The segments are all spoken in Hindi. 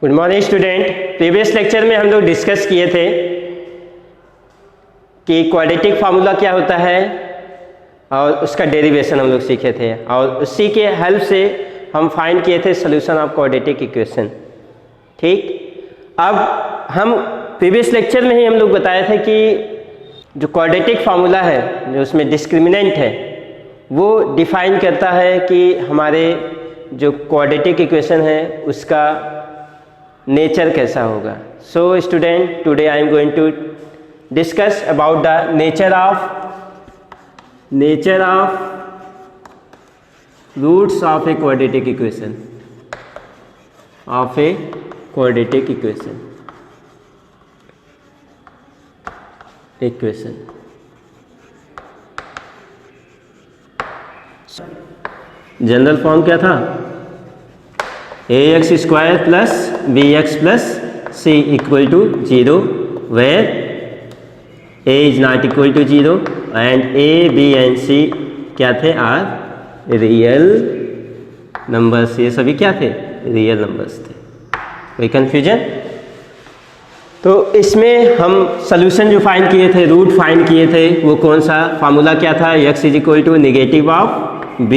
Good morning student. Previous lecture में हम लोग डिस्कस किए थे कि क्वाड्रेटिक फार्मूला क्या होता है और उसका डेरिवेशन हम लोग सीखे थे, और उसी के हेल्प से हम फाइंड किए थे सॉल्यूशन ऑफ क्वाड्रेटिक इक्वेशन। ठीक, अब हम प्रीवियस लेक्चर में ही हम लोग बताए थे कि जो क्वाड्रेटिक फार्मूला है, जो उसमें डिस्क्रिमिनेंट है, वो डिफाइन करता है कि हमारे जो क्वाड्रेटिक इक्वेशन है उसका नेचर कैसा होगा। So student, today I am going to discuss about the nature of roots of a quadratic equation, general form क्या था? ax square plus bx plus c equal to 0 where a is not equal to 0 and a, b and c क्या थे? Are real numbers. ये सभी क्या थे? रियल नंबर्स थे। कोई कंफ्यूजन? तो इसमें हम सोल्यूशन जो फाइंड किए थे, रूट फाइंड किए थे, वो कौन सा फार्मूला क्या था? x is equal to negative of b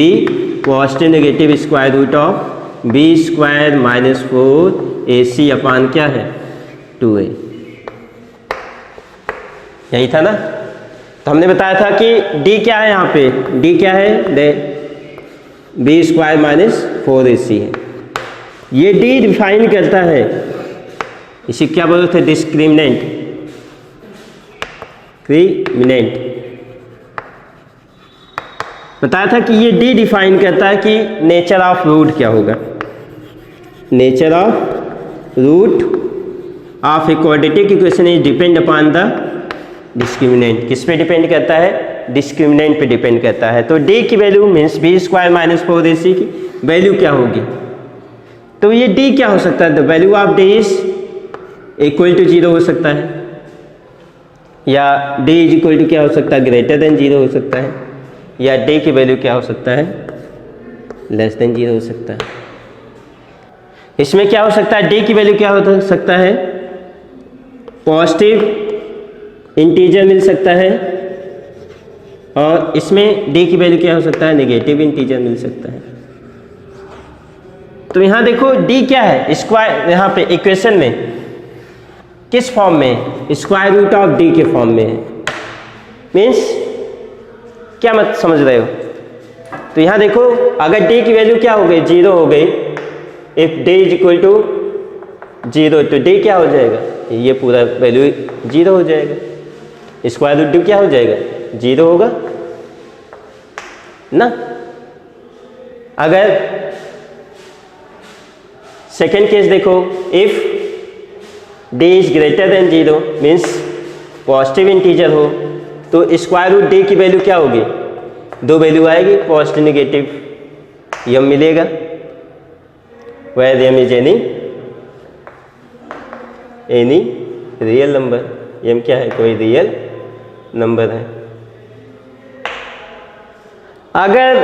positive negative square root of b square minus 4ac upon क्या है? 2a। यही था ना? तो हमने बताया था कि d क्या है? यहाँ पे d क्या है? b स्क्वायर माइनस 4ac है। ये d डिफाइन करता है, इसे क्या बोलते थे? डिस्क्रिमिनेंट। बताया था कि ये d डिफाइन करता है कि नेचर ऑफ रूट क्या होगा। Nature of root of a quadratic equation is depend upon the discriminant. किस पे डिपेंड करता है? डिस्क्रिमिनेंट पे डिपेंड करता है। तो d की value means b square minus 4ac की वैल्यू क्या होगी? तो ये d क्या हो सकता है? The value of d is equal to 0 हो सकता है, या d इज इक्वल टू क्या हो सकता है? ग्रेटर देन 0 हो सकता है, या d की वैल्यू क्या हो सकता है? लेस देन 0 हो सकता है। इसमें क्या हो सकता है? d की वैल्यू क्या हो सकता है? पॉजिटिव इंटीजर मिल सकता है, और इसमें d की वैल्यू क्या हो सकता है? नेगेटिव इंटीजर मिल सकता है। तो यहाँ देखो d क्या है? स्क्वायर, यहाँ पे इक्वेशन में किस फॉर्म में? स्क्वायर रूट ऑफ d के फॉर्म में है। मीन्स क्या मत समझ रहे हो? तो यहाँ देखो, अगर d की वैल्यू क्या हो गई? 0 हो गई। If d is equal to 0, तो d क्या हो जाएगा? ये पूरा वैल्यू 0 हो जाएगा। स्क्वायर रूट d क्या हो जाएगा? 0 होगा ना। अगर सेकेंड केस देखो, if d is greater than 0 means positive integer हो, तो स्क्वायर रूट d की वैल्यू क्या होगी? 2 वैल्यू आएगी, पॉजिटिव नेगेटिव यम मिलेगा, where m is any real number. M क्या है? कोई रियल नंबर है। अगर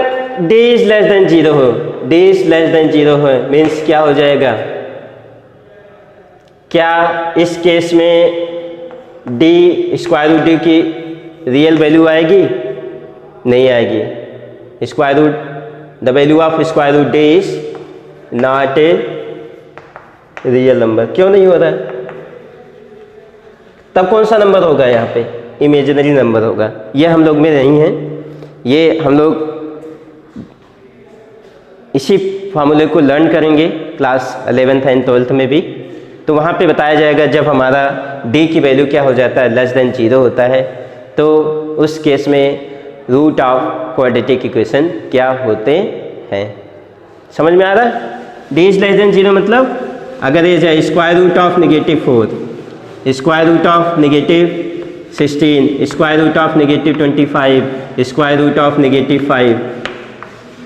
d इज लेस देन 0 हो, d इज लेस देन 0 हो मीन्स क्या हो जाएगा? क्या इस केस में d स्क्वायर रूट d की रियल वैल्यू आएगी? नहीं आएगी। Square root, the value of square root d is not a real number. क्यों नहीं हो रहा है? तब कौन सा नंबर होगा? यहाँ पे इमेजिनरी नंबर होगा। ये हम लोग में नहीं है, ये हम लोग इसी फार्मूले को लर्न करेंगे क्लास 11th एंड 12th में भी। तो वहाँ पे बताया जाएगा जब हमारा d की वैल्यू क्या हो जाता है? लेस देन 0 होता है, तो उस केस में रूट ऑफ क्वाड्रेटिक इक्वेशन क्या होते हैं। समझ में आ रहा है? d इज लेस देन 0 मतलब अगर ये जाए square root of negative 4, square root of negative 16, square root of negative 25, square root of negative 5,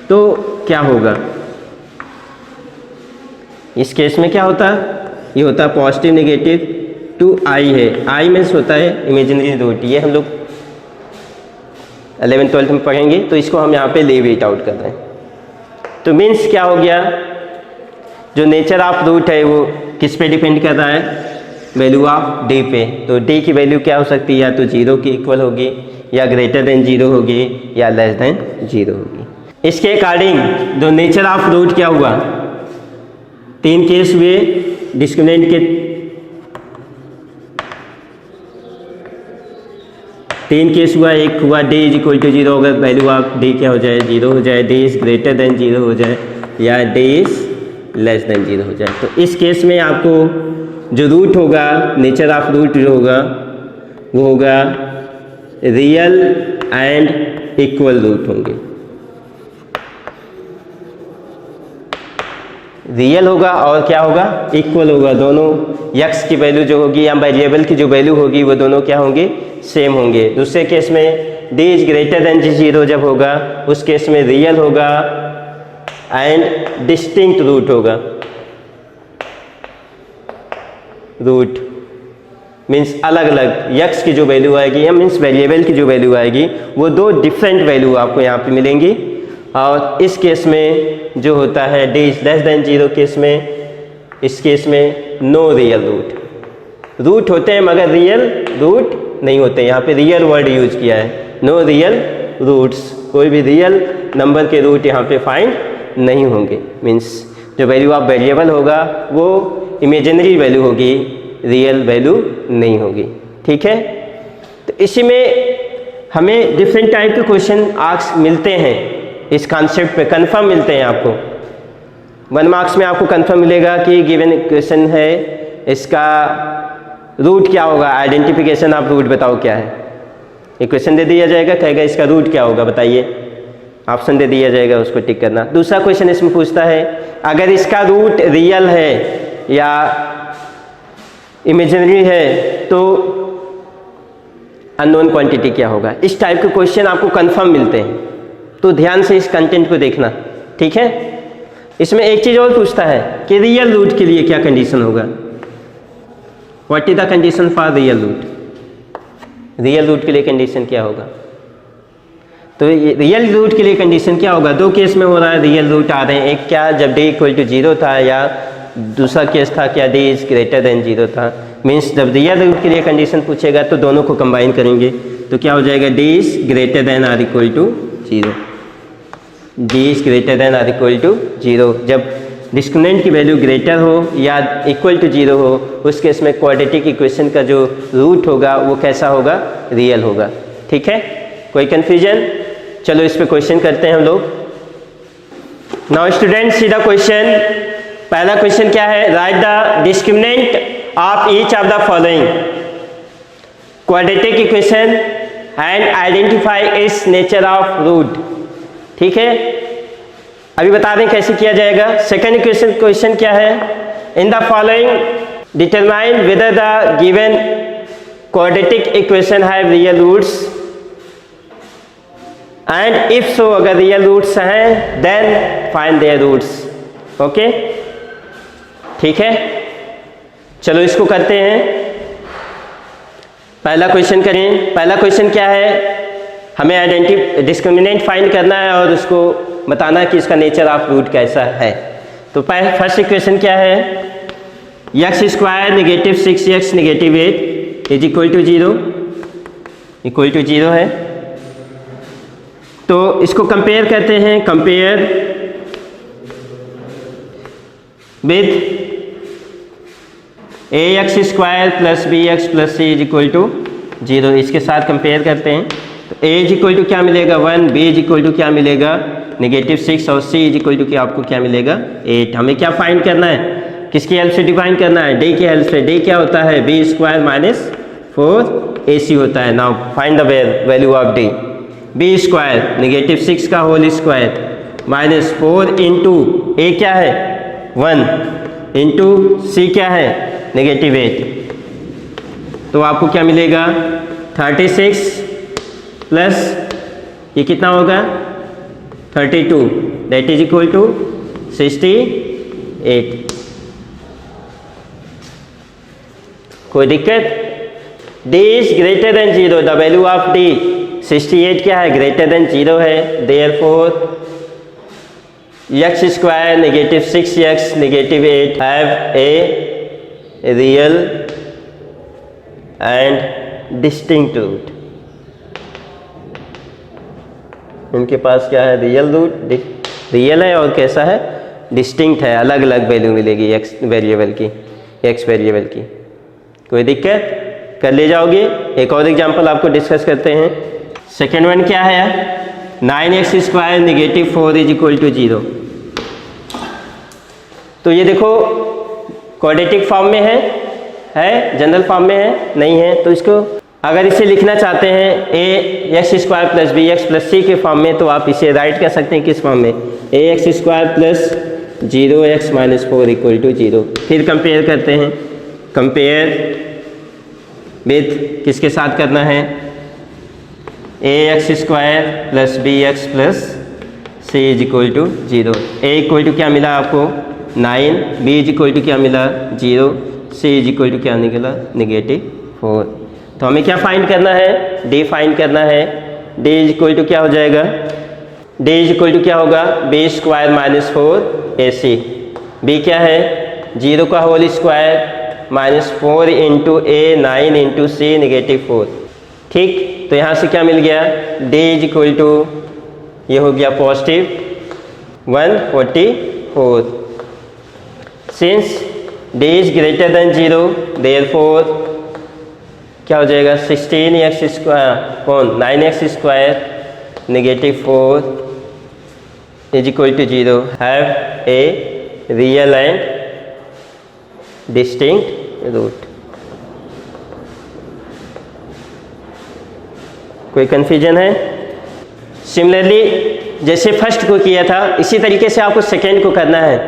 तो क्या होगा? इस केस में क्या होता है? ये होता है पॉजिटिव नेगेटिव टू i है। i मीन्स होता है इमेजिनरी रूट। ये हम लोग 11th 12th में पढ़ेंगे, तो इसको हम यहाँ पे लीव इट आउट कर रहे हैं। तो मीन्स क्या हो गया? जो नेचर ऑफ रूट है वो किस पे डिपेंड कर रहा है, वैल्यू ऑफ डी पे। तो डी की वैल्यू क्या हो सकती है, या तो 0 के इक्वल होगी, या ग्रेटर देन 0 होगी, या लेस देन 0 होगी। इसके अकॉर्डिंग जो नेचर ऑफ रूट क्या हुआ, 3 केस हुए डिस्क्रिमिनेंट के, 3 केस हुआ। एक हुआ डी इज इक्वल टू 0, अगर वैल्यू ऑफ डी क्या हो जाए, 0 हो जाए, डी इज ग्रेटर देन 0 हो जाए, या डी इज लेस देन 0 हो जाए। तो इस केस में आपको जो रूट होगा, नेचर ऑफ रूट जो होगा वो होगा रियल एंड इक्वल रूट होंगे। रियल होगा और क्या होगा, इक्वल होगा। दोनों यक्स की वैल्यू जो होगी या वेरिएबल की जो वैल्यू होगी वो दोनों क्या होंगे, सेम होंगे। दूसरे केस में डी इज ग्रेटर देन 0 जब होगा, उस केस में रियल होगा एंड डिस्टिंक्ट रूट होगा। रूट मीन्स अलग अलग यक्स की जो वैल्यू आएगी या मीन्स वेरिएबल की जो वैल्यू आएगी वो दो डिफरेंट वैल्यू आपको यहाँ पे मिलेंगी। और इस केस में जो होता है D is less than 0 case में, इस केस में नो रियल रूट, रूट होते हैं मगर रियल रूट नहीं होते। यहाँ पे रियल वर्ड यूज किया है, नो रियल रूट्स, कोई भी रियल नंबर के रूट यहाँ पे फाइंड नहीं होंगे। मीन्स जो वैल्यू ऑफ वेरिएबल होगा वो इमेजिनरी वैल्यू होगी, रियल वैल्यू नहीं होगी। ठीक है, तो इसी में हमें डिफरेंट टाइप के क्वेश्चन आर्क्स मिलते हैं, इस कॉन्सेप्ट पे कंफर्म मिलते हैं आपको। 1 मार्क्स में आपको कंफर्म मिलेगा कि गिवन क्वेश्चन है, इसका रूट क्या होगा, आइडेंटिफिकेशन ऑफ रूट बताओ क्या है। एक क्वेश्चन दे दिया जाएगा, कहेगा इसका रूट क्या होगा बताइए, ऑप्शन दे दिया जाएगा, उसको टिक करना। दूसरा क्वेश्चन इसमें पूछता है अगर इसका रूट रियल है या इमेजिनरी है तो अननोन क्वांटिटी क्या होगा। इस टाइप के क्वेश्चन आपको कंफर्म मिलते हैं, तो ध्यान से इस कंटेंट को देखना। ठीक है, इसमें एक चीज़ और पूछता है कि रियल रूट के लिए क्या कंडीशन होगा, what is the condition for real root, real root के लिए कंडीशन क्या होगा। तो रियल रूट के लिए कंडीशन क्या होगा, दो केस में हो रहा है, रियल रूट आ रहे हैं। एक क्या, जब डी इक्वल टू 0 था, या दूसरा केस था क्या डी इज ग्रेटर देन 0 था। मीन्स जब रियल रूट के लिए कंडीशन पूछेगा तो दोनों को कंबाइन करेंगे, तो क्या हो जाएगा, D is greater than or equal to 0, D is greater than or equal to 0। जब डिस्क्रिमिनेंट की वैल्यू ग्रेटर हो या इक्वल टू 0 हो, उस केस में क्वाड्रेटिक इक्वेशन का जो रूट होगा वो कैसा होगा, रियल होगा। ठीक है, कोई कन्फ्यूजन। चलो इस पे क्वेश्चन करते हैं हम लोग। Now student see the question. पहला क्वेश्चन क्या है, write the discriminant of each of the following quadratic equation and identify its nature of root. ठीक है, अभी बता दें कैसे किया जाएगा। सेकंड क्वेश्चन क्या है, in the following determine whether the given quadratic equation have real roots and if so, अगर रियल रूट्स हैं then find their roots. Okay, ठीक है, चलो इसको करते हैं। पहला क्वेश्चन करें। पहला क्वेश्चन क्या है, हमें डिस्क्रिमिनेंट फाइंड करना है और उसको बताना कि इसका नेचर ऑफ रूट कैसा है। तो फर्स्ट इक्वेशन क्या है, X square negative 6x negative 8 is equal to 0, equal to 0 है। तो इसको कंपेयर करते हैं, compare with ax square plus bx plus c is equal to 0। इसके साथ कंपेयर करते हैं तो a इज इक्वल टू क्या मिलेगा 1, b इज इक्वल टू क्या मिलेगा नेगेटिव 6 और c इज इक्वल टू क्या आपको क्या मिलेगा 8। हमें क्या फाइंड करना है, किसकी हेल्प से डिफाइन करना है, d की हेल्प से। d क्या होता है, b स्क्वायर माइनस 4ac होता है। Now find the value of d। b square negative 6 का whole square minus 4 into a क्या है 1 इंटू c क्या है नेगेटिव 8। तो आपको क्या मिलेगा 36 प्लस ये कितना होगा 32, दैट इज इक्वल टू 68। कोई दिक्कत, d is greater than 0, the value of d 68 क्या है, ग्रेटर देन 0 है। Therefore x square negative 6x negative 8 have a real and distinct root. उनके पास क्या है, रियल रूट, रियल है और कैसा है, डिस्टिंक्ट है, अलग अलग वैल्यू मिलेगी एक्स वेरिएबल की, एक्स वेरिएबल की। कोई दिक्कत, कर ले जाओगे। एक और एग्जांपल आपको डिस्कस करते हैं। सेकेंड वन क्या है, 9x square negative 4 is equal to 0। तो ये देखो क्वाड्रेटिक फॉर्म में है, जनरल फॉर्म में है, नहीं है। तो इसको अगर इसे लिखना चाहते हैं a x square plus b x plus c के फॉर्म में, तो आप इसे राइट कर सकते हैं किस फॉर्म में, a x square plus 0x minus 4 equal to 0। फिर कंपेयर करते हैं, कंपेयर विथ किसके साथ करना है, a x square plus b x plus c is equal to 0। A equal to क्या मिला आपको 9, बी इज इक्वल टू क्या मिला 0, सी इज इक्वल टू क्या निकला नेगेटिव 4। तो हमें क्या फाइंड करना है, डी फाइंड करना है। डी इज इक्वल टू क्या हो जाएगा, डी इज इक्वल टू क्या होगा, बी स्क्वायर माइनस 4 ए सी। बी क्या है, 0 का होल स्क्वायर माइनस 4 इंटू ए 9 इंटू सी नेगेटिव 4। ठीक, तो यहाँ से क्या मिल गया, डी इज इक्वल टू ये हो गया positive 144। Since D is greater than 0 therefore क्या हो जाएगा 16x स्क्वायर कौन 9x square negative 4 is equal to 0 have a real and distinct root. कोई कन्फ्यूजन है? सिमिलरली जैसे फर्स्ट को किया था, इसी तरीके से आपको सेकेंड को करना है।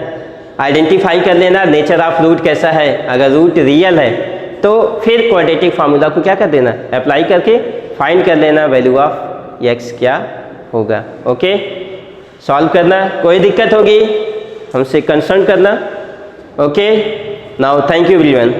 आइडेंटिफाई कर लेना नेचर ऑफ रूट कैसा है। अगर रूट रियल है तो फिर क्वाड्रेटिक फार्मूला को क्या कर देना, अप्लाई करके फाइंड कर लेना वैल्यू ऑफ x क्या होगा। ओके, सॉल्व करना, कोई दिक्कत होगी हमसे कंसर्न करना। Okay, now thank you everyone.